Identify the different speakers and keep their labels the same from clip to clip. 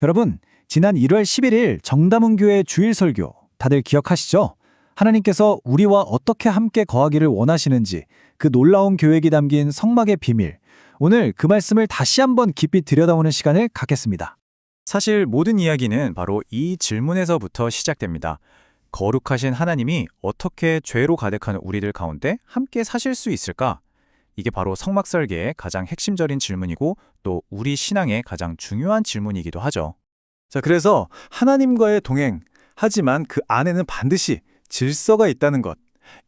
Speaker 1: 여러분, 지난 1월 11일 정다문교회 주일 설교 다들 기억하시죠? 하나님께서 우리와 어떻게 함께 거하기를 원하시는지 그 놀라운 계획이 담긴 성막의 비밀. 오늘 그 말씀을 다시 한번 깊이 들여다보는 시간을 갖겠습니다.
Speaker 2: 사실 모든 이야기는 바로 이 질문에서부터 시작됩니다. 거룩하신 하나님이 어떻게 죄로 가득한 우리들 가운데 함께 사실 수 있을까? 이게 바로 성막 설계의 가장 핵심적인 질문이고 또 우리 신앙의 가장 중요한 질문이기도 하죠.
Speaker 3: 자, 그래서 하나님과의 동행, 하지만 그 안에는 반드시 질서가 있다는 것.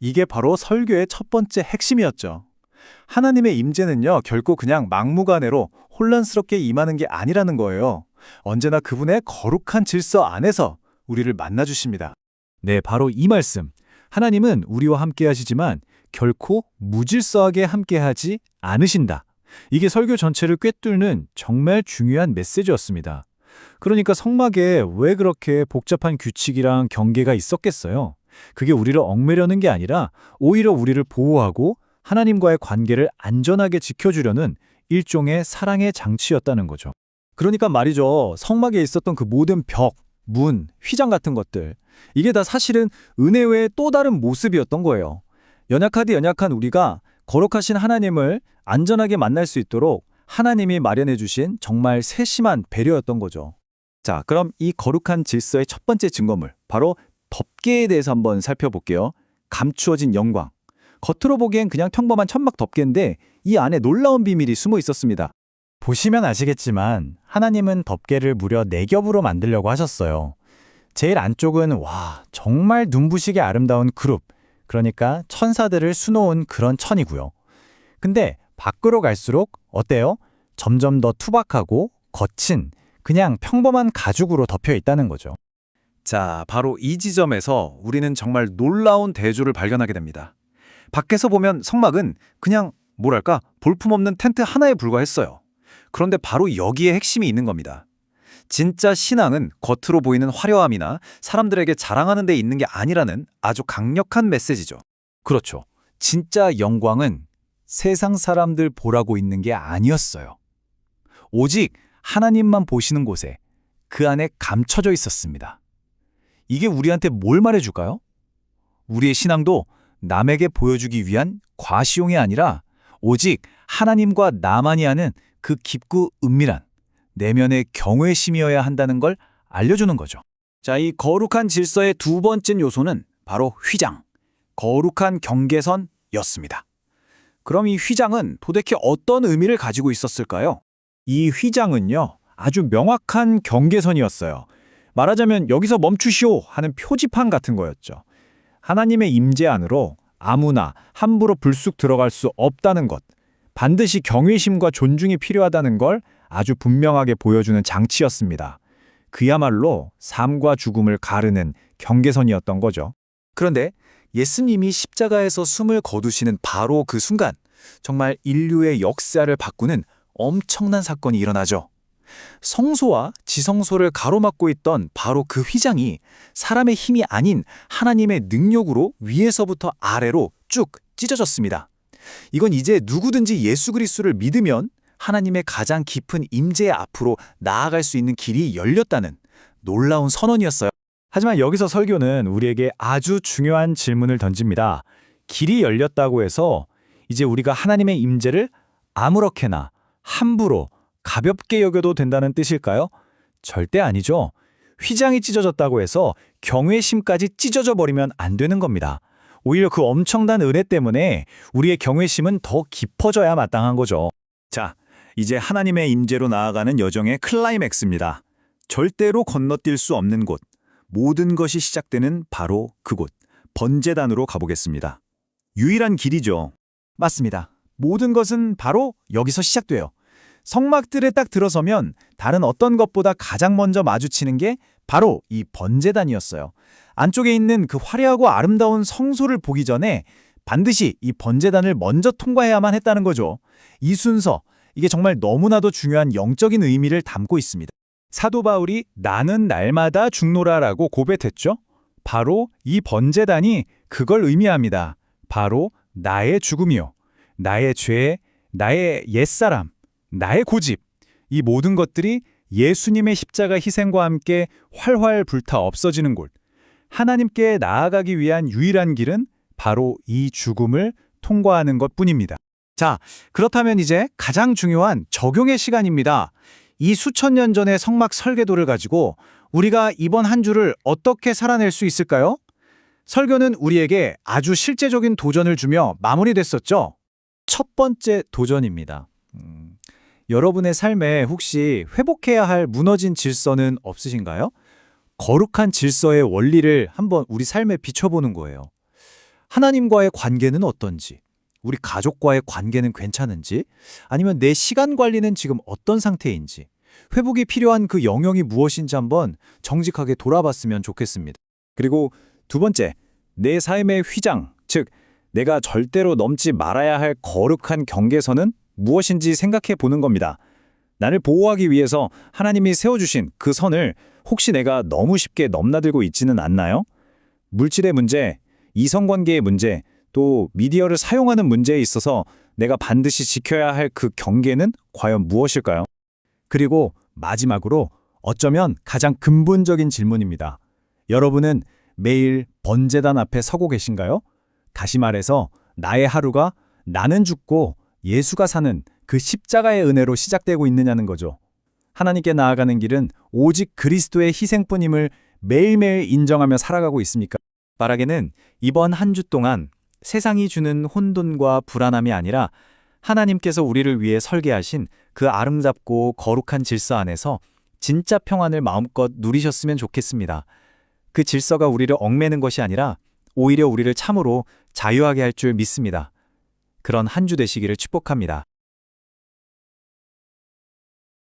Speaker 3: 이게 바로 설교의 첫 번째 핵심이었죠. 하나님의 임재는요, 결코 그냥 막무가내로 혼란스럽게 임하는 게 아니라는 거예요. 언제나 그분의 거룩한 질서 안에서 우리를 만나주십니다.
Speaker 1: 네, 바로 이 말씀. 하나님은 우리와 함께 하시지만 결코 무질서하게 함께하지 않으신다. 이게 설교 전체를 꿰뚫는 정말 중요한 메시지였습니다. 그러니까 성막에 왜 그렇게 복잡한 규칙이랑 경계가 있었겠어요? 그게 우리를 얽매려는 게 아니라 오히려 우리를 보호하고 하나님과의 관계를 안전하게 지켜주려는 일종의 사랑의 장치였다는 거죠. 그러니까 말이죠. 성막에 있었던 그 모든 벽, 문, 휘장 같은 것들. 이게 다 사실은 은혜 외의 또 다른 모습이었던 거예요. 연약하디 연약한 우리가 거룩하신 하나님을 안전하게 만날 수 있도록 하나님이 마련해 주신 정말 세심한 배려였던 거죠. 자, 그럼 이 거룩한 질서의 첫 번째 증거물, 바로 덮개에 대해서 한번 살펴볼게요. 감추어진 영광. 겉으로 보기엔 그냥 평범한 천막 덮개인데 이 안에 놀라운 비밀이 숨어 있었습니다.
Speaker 2: 보시면 아시겠지만 하나님은 덮개를 무려 4겹으로 만들려고 하셨어요. 제일 안쪽은 정말 눈부시게 아름다운 그룹, 그러니까 천사들을 수놓은 그런 천이고요. 근데 밖으로 갈수록 어때요? 점점 더 투박하고 거친 그냥 평범한 가죽으로 덮여 있다는 거죠.
Speaker 3: 자, 바로 이 지점에서 우리는 정말 놀라운 대조를 발견하게 됩니다. 밖에서 보면 성막은 그냥 뭐랄까 볼품없는 텐트 하나에 불과했어요. 그런데 바로 여기에 핵심이 있는 겁니다. 진짜 신앙은 겉으로 보이는 화려함이나 사람들에게 자랑하는 데 있는 게 아니라는 아주 강력한 메시지죠.
Speaker 1: 그렇죠. 진짜 영광은 세상 사람들 보라고 있는 게 아니었어요. 오직 하나님만 보시는 곳에 그 안에 감춰져 있었습니다. 이게 우리한테 뭘 말해줄까요? 우리의 신앙도 남에게 보여주기 위한 과시용이 아니라 오직 하나님과 나만이 아는 그 깊고 은밀한 내면의 경외심이어야 한다는 걸 알려주는 거죠. 자, 이 거룩한 질서의 두 번째 요소는 바로 휘장, 거룩한 경계선이었습니다. 그럼 이 휘장은 도대체 어떤 의미를 가지고 있었을까요? 이 휘장은요, 아주 명확한 경계선이었어요. 말하자면 여기서 멈추시오 하는 표지판 같은 거였죠. 하나님의 임재 안으로 아무나 함부로 불쑥 들어갈 수 없다는 것, 반드시 경외심과 존중이 필요하다는 걸 아주 분명하게 보여주는 장치였습니다. 그야말로 삶과 죽음을 가르는 경계선이었던 거죠. 그런데 예수님이 십자가에서 숨을 거두시는 바로 그 순간, 정말 인류의 역사를 바꾸는 엄청난 사건이 일어나죠. 성소와 지성소를 가로막고 있던 바로 그 휘장이 사람의 힘이 아닌 하나님의 능력으로 위에서부터 아래로 쭉 찢어졌습니다. 이건 이제 누구든지 예수 그리스도를 믿으면 하나님의 가장 깊은 임재 앞으로 나아갈 수 있는 길이 열렸다는 놀라운 선언이었어요. 하지만 여기서 설교는 우리에게 아주 중요한 질문을 던집니다. 길이 열렸다고 해서 이제 우리가 하나님의 임재를 아무렇게나 함부로 가볍게 여겨도 된다는 뜻일까요? 절대 아니죠. 휘장이 찢어졌다고 해서 경외심까지 찢어져 버리면 안 되는 겁니다. 오히려 그 엄청난 은혜 때문에 우리의 경외심은 더 깊어져야 마땅한 거죠. 자, 이제 하나님의 임재로 나아가는 여정의 클라이맥스입니다. 절대로 건너뛸 수 없는 곳, 모든 것이 시작되는 바로 그곳, 번제단으로 가보겠습니다. 유일한 길이죠. 맞습니다. 모든 것은 바로 여기서 시작돼요. 성막들에 딱 들어서면 다른 어떤 것보다 가장 먼저 마주치는 게 바로 이 번제단이었어요. 안쪽에 있는 그 화려하고 아름다운 성소를 보기 전에 반드시 이 번제단을 먼저 통과해야만 했다는 거죠. 이 순서, 이게 정말 너무나도 중요한 영적인 의미를 담고 있습니다. 사도 바울이 나는 날마다 죽노라라고 고백했죠. 바로 이 번제단이 그걸 의미합니다. 바로 나의 죽음이요. 나의 죄, 나의 옛사람, 나의 고집, 이 모든 것들이 예수님의 십자가 희생과 함께 활활 불타 없어지는 곳, 하나님께 나아가기 위한 유일한 길은 바로 이 죽음을 통과하는 것뿐입니다.
Speaker 3: 자, 그렇다면 이제 가장 중요한 적용의 시간입니다. 이 수천 년 전의 성막 설계도를 가지고 우리가 이번 한 주를 어떻게 살아낼 수 있을까요? 설교는 우리에게 아주 실제적인 도전을 주며 마무리됐었죠.
Speaker 2: 첫 번째 도전입니다. 여러분의 삶에 혹시 회복해야 할 무너진 질서는 없으신가요? 거룩한 질서의 원리를 한번 우리 삶에 비춰보는 거예요. 하나님과의 관계는 어떤지, 우리 가족과의 관계는 괜찮은지, 아니면 내 시간 관리는 지금 어떤 상태인지, 회복이 필요한 그 영역이 무엇인지 한번 정직하게 돌아봤으면 좋겠습니다.
Speaker 1: 그리고 두 번째, 내 삶의 휘장, 즉 내가 절대로 넘지 말아야 할 거룩한 경계선은 무엇인지 생각해 보는 겁니다. 나를 보호하기 위해서 하나님이 세워주신 그 선을 혹시 내가 너무 쉽게 넘나들고 있지는 않나요? 물질의 문제, 이성관계의 문제, 또 미디어를 사용하는 문제에 있어서 내가 반드시 지켜야 할 그 경계는 과연 무엇일까요?
Speaker 2: 그리고 마지막으로 어쩌면 가장 근본적인 질문입니다. 여러분은 매일 번제단 앞에 서고 계신가요? 다시 말해서 나의 하루가 나는 죽고 예수가 사는 그 십자가의 은혜로 시작되고 있느냐는 거죠. 하나님께 나아가는 길은 오직 그리스도의 희생뿐임을 매일매일 인정하며 살아가고 있습니까? 바라게는 이번 한 주 동안 세상이 주는 혼돈과 불안함이 아니라 하나님께서 우리를 위해 설계하신 그 아름답고 거룩한 질서 안에서 진짜 평안을 마음껏 누리셨으면 좋겠습니다. 그 질서가 우리를 얽매는 것이 아니라 오히려 우리를 참으로 자유하게 할 줄 믿습니다. 그런 한 주 되시기를 축복합니다.